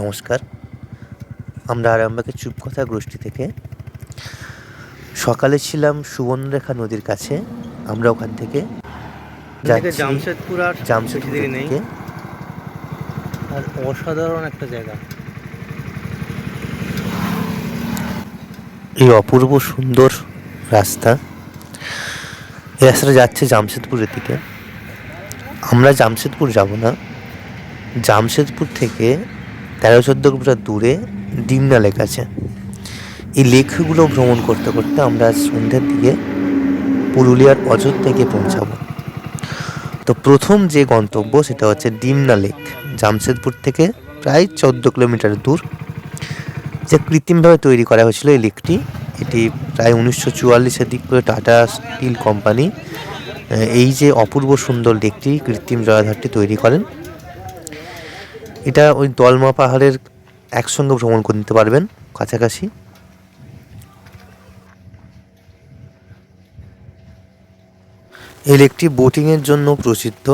নমস্কার। আমরা আরামবাগের চুপকথা গোষ্ঠী থেকে সকালে ছিলাম সুবর্ণরেখা নদীর কাছে। আমরা ওখান থেকে যাচ্ছি জামশেদপুর, আর জামশেদপুরের দিকে। আর অসাধারণ একটা জায়গা, এই অপূর্ব সুন্দর রাস্তা, এই রাস্তাটা যাচ্ছে জামশেদপুরের দিকে। আমরা জামশেদপুর যাব না, জামশেদপুর থেকে 13-14 কিলোমিটার দূরে ডিমনা লেক আছে। এই লেকগুলো ভ্রমণ করতে করতে আমরা আজ সন্ধ্যের দিকে পুরুলিয়ার অযোধ্যায় গিয়ে পৌঁছাবো। তো প্রথম যে গন্তব্য সেটা হচ্ছে ডিমনা লেক, জামশেদপুর থেকে প্রায় 14 কিলোমিটার দূর, যে কৃত্রিমভাবে তৈরি করা হয়েছিল এই লেকটি। এটি প্রায় 1944-এর দিক করে টাটা স্টিল কোম্পানি এই যে অপূর্ব সুন্দর লেকটি, কৃত্রিম জলাধারটি তৈরি করেন। এটা ওই দলমা পাহাড়ের একসঙ্গে ভ্রমণ করতে পারবেন কাছাকাছি। এই লেকটি বোটিংয়ের জন্য প্রসিদ্ধ।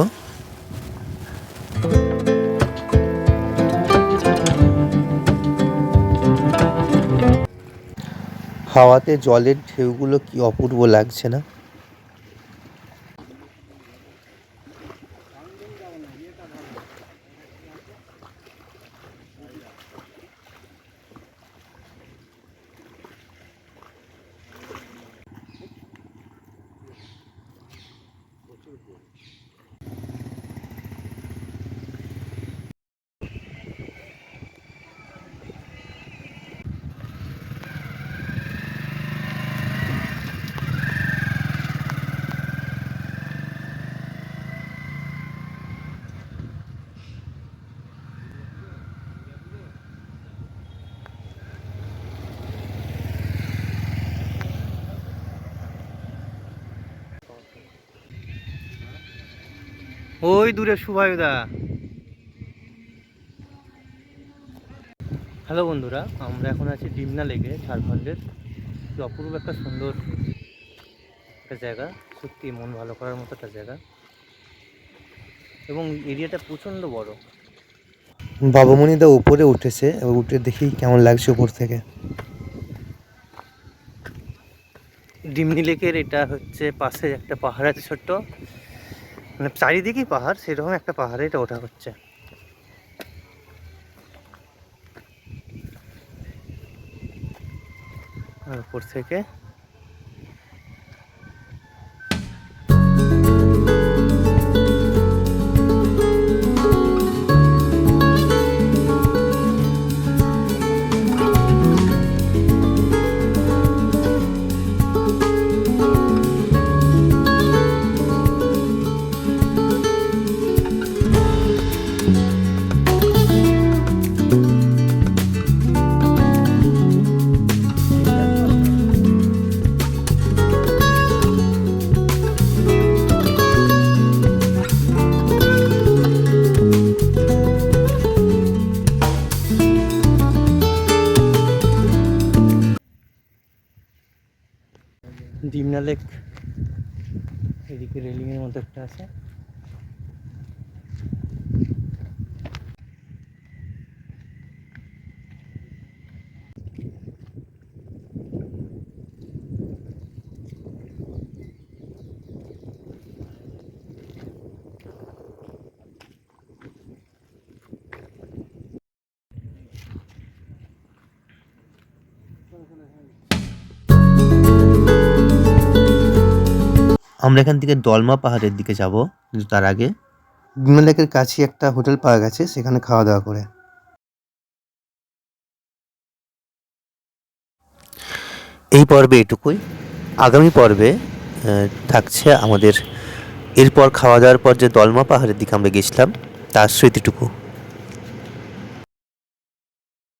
হাওয়াতে জলের ঢেউগুলো কি অপূর্ব লাগছে না? ওই দূরে সুভায়দা। হ্যালো বন্ধুরা, আমরা এখন আছি ডিমনা লেকে, ঝাড়খণ্ডের। অপূর্ব একটা সুন্দর একটা জায়গা, সত্যি মন ভালো করার মতো একটা জায়গা, এবং এরিয়াটা প্রচণ্ড বড়। বাবুমণিদা উপরে উঠেছে, উঠে দেখি কেমন লাগছে উপর থেকে। ডিমনি লেকের এটা হচ্ছে পাশে একটা পাহাড় আছে ছোট্ট, মানে চারিদিকেই পাহাড়, সেরকম একটা পাহাড়ে এটা ওঠা হচ্ছে। আর উপর থেকে ডিমনা লেক, এদিকে রেলিংয়ের মতো একটা আছে। আমরা এখান থেকে দলমা পাহাড়ের দিকে যাব, কিন্তু তার আগে ডিমনা লেকের কাছে একটা হোটেল পাওয়া গেছে, সেখানে খাওয়া দাওয়া করে। এই পর্বে এটুকুই। আগামী পর্বে থাকছে আমাদের এরপর খাওয়া দাওয়ার পর যে দলমা পাহাড়ের দিকে আমরা গেছিলাম তার স্মৃতিটুকু।